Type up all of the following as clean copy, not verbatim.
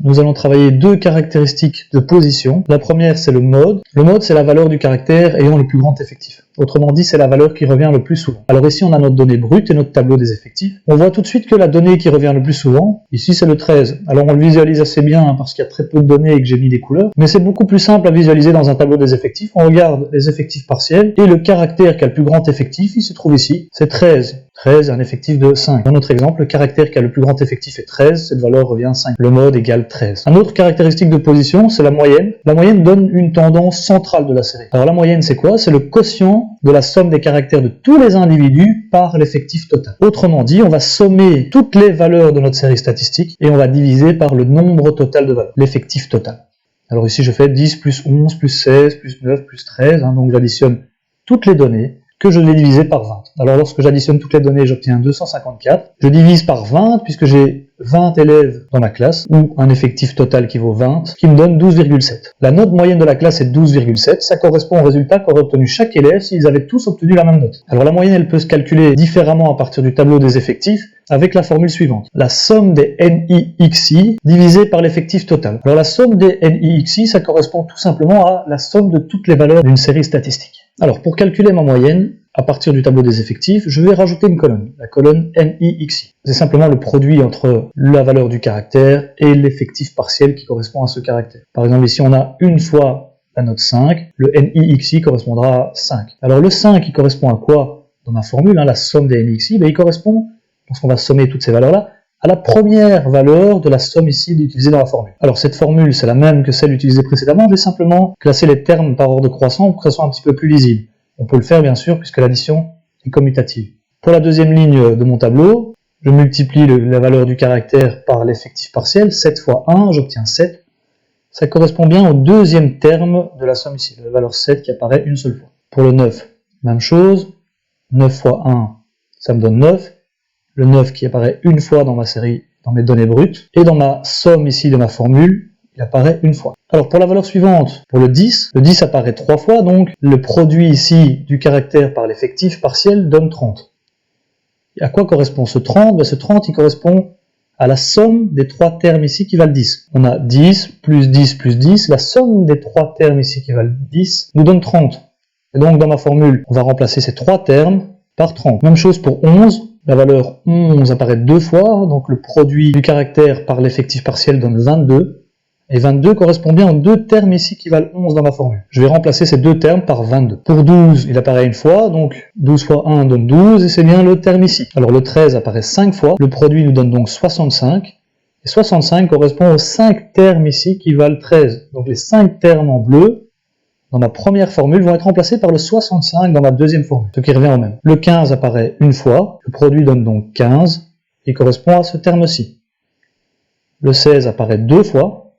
nous allons travailler deux caractéristiques de position. La première, c'est le mode. Le mode, c'est la valeur du caractère ayant le plus grand effectif. Autrement dit, c'est la valeur qui revient le plus souvent. Alors ici, on a notre donnée brute et notre tableau des effectifs. On voit tout de suite que la donnée qui revient le plus souvent, ici, c'est le 13. Alors on le visualise assez bien parce qu'il y a très peu de données et que j'ai mis des couleurs, mais c'est beaucoup plus simple à visualiser dans un tableau des effectifs. On regarde les effectifs partiels et le caractère qui a le plus grand effectif, il se trouve ici, c'est 13. 13, un effectif de 5. Dans notre exemple, le caractère qui a le plus grand effectif est 13, cette valeur revient 5. Le mode égale 13. Une autre caractéristique de position, c'est la moyenne. La moyenne donne une tendance centrale de la série. Alors la moyenne, c'est quoi? C'est le quotient de la somme des caractères de tous les individus par l'effectif total. Autrement dit, on va sommer toutes les valeurs de notre série statistique et on va diviser par le nombre total de valeurs, l'effectif total. Alors ici, je fais 10 plus 11 plus 16 plus 9 plus 13, donc j'additionne toutes les données que je vais diviser par 20. Alors lorsque j'additionne toutes les données, j'obtiens 254. Je divise par 20 puisque j'ai 20 élèves dans ma classe, ou un effectif total qui vaut 20, qui me donne 12,7. La note moyenne de la classe est 12,7, ça correspond au résultat qu'aurait obtenu chaque élève s'ils avaient tous obtenu la même note. Alors la moyenne, elle peut se calculer différemment à partir du tableau des effectifs, avec la formule suivante. La somme des NIXI divisée par l'effectif total. Alors la somme des NIXI, ça correspond tout simplement à la somme de toutes les valeurs d'une série statistique. Alors pour calculer ma moyenne, à partir du tableau des effectifs, je vais rajouter une colonne, la colonne NIXI. C'est simplement le produit entre la valeur du caractère et l'effectif partiel qui correspond à ce caractère. Par exemple ici on a une fois la note 5, le NIXI correspondra à 5. Alors le 5 il correspond à quoi dans ma formule, la somme des NIXI, il correspond, lorsqu'on va sommer toutes ces valeurs-là, à la première valeur de la somme ici utilisée dans la formule. Alors cette formule, c'est la même que celle utilisée précédemment, je vais simplement classer les termes par ordre croissant pour que ce soit un petit peu plus lisible. On peut le faire bien sûr puisque l'addition est commutative. Pour la deuxième ligne de mon tableau, je multiplie la valeur du caractère par l'effectif partiel, 7 fois 1, j'obtiens 7. Ça correspond bien au deuxième terme de la somme ici, la valeur 7 qui apparaît une seule fois. Pour le 9, même chose, 9 fois 1, ça me donne 9. Le 9 qui apparaît une fois dans ma série, dans mes données brutes, et dans ma somme ici de ma formule, il apparaît une fois. Alors pour la valeur suivante, pour le 10 apparaît 3 fois, donc le produit ici du caractère par l'effectif partiel donne 30. Et à quoi correspond ce 30? Ce 30 il correspond à la somme des trois termes ici qui valent 10. On a 10 plus 10 plus 10, la somme des trois termes ici qui valent 10 nous donne 30. Et donc dans ma formule, on va remplacer ces trois termes par 30. Même chose pour 11. La valeur 11 apparaît deux fois, donc le produit du caractère par l'effectif partiel donne 22. Et 22 correspond bien aux deux termes ici qui valent 11 dans ma formule. Je vais remplacer ces deux termes par 22. Pour 12, il apparaît une fois, donc 12 fois 1 donne 12, et c'est bien le terme ici. Alors le 13 apparaît 5 fois, le produit nous donne donc 65. Et 65 correspond aux 5 termes ici qui valent 13. Donc les 5 termes en bleu, dans ma première formule, vont être remplacés par le 65 dans ma deuxième formule, ce qui revient au même. Le 15 apparaît une fois, le produit donne donc 15, et correspond à ce terme-ci. Le 16 apparaît deux fois,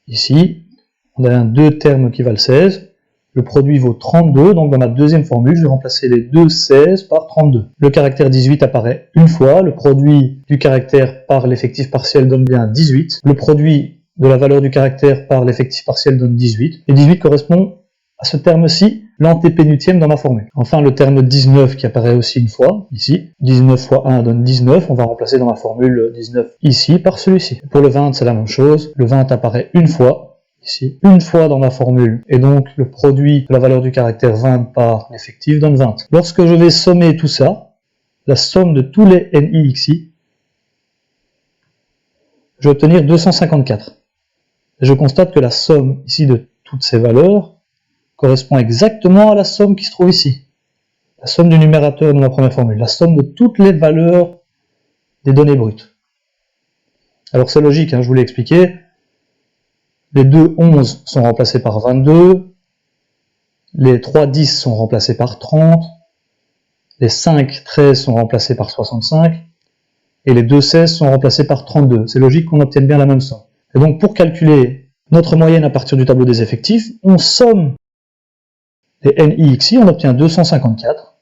ici, on a deux termes qui valent 16, le produit vaut 32, donc dans ma deuxième formule, je vais remplacer les deux 16 par 32. Le caractère 18 apparaît une fois, le produit du caractère par l'effectif partiel donne bien 18, le produit de la valeur du caractère par l'effectif partiel donne 18, et 18 correspond à ce terme-ci, l'antépénultième dans ma formule. Enfin, le terme 19 qui apparaît aussi une fois, ici, 19 fois 1 donne 19, on va remplacer dans ma formule 19 ici par celui-ci. Pour le 20, c'est la même chose, le 20 apparaît une fois, ici, une fois dans ma formule, et donc le produit de la valeur du caractère 20 par l'effectif donne 20. Lorsque je vais sommer tout ça, la somme de tous les NIXI, je vais obtenir 254. Et je constate que la somme ici de toutes ces valeurs correspond exactement à la somme qui se trouve ici. La somme du numérateur de ma première formule, la somme de toutes les valeurs des données brutes. Alors c'est logique, je vous l'ai expliqué. Les deux 11 sont remplacés par 22, les 3 10 sont remplacés par 30, les 5 13 sont remplacés par 65, et les deux 16 sont remplacés par 32. C'est logique qu'on obtienne bien la même somme. Et donc pour calculer notre moyenne à partir du tableau des effectifs, on somme les NIXI, on obtient 254,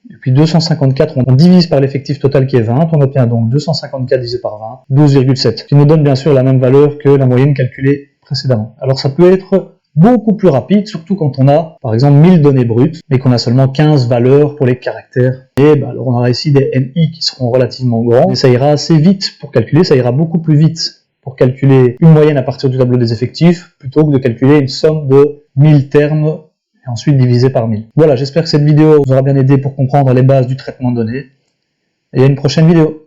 et puis 254, on divise par l'effectif total qui est 20, on obtient donc 254 divisé par 20, 12,7, qui nous donne bien sûr la même valeur que la moyenne calculée précédemment. Alors ça peut être beaucoup plus rapide, surtout quand on a par exemple 1000 données brutes, mais qu'on a seulement 15 valeurs pour les caractères. Et alors on aura ici des NI qui seront relativement grands, mais ça ira assez vite pour calculer, ça ira beaucoup plus vite pour calculer une moyenne à partir du tableau des effectifs, plutôt que de calculer une somme de 1000 termes et ensuite diviser par 1000. Voilà, j'espère que cette vidéo vous aura bien aidé pour comprendre les bases du traitement de données, et à une prochaine vidéo.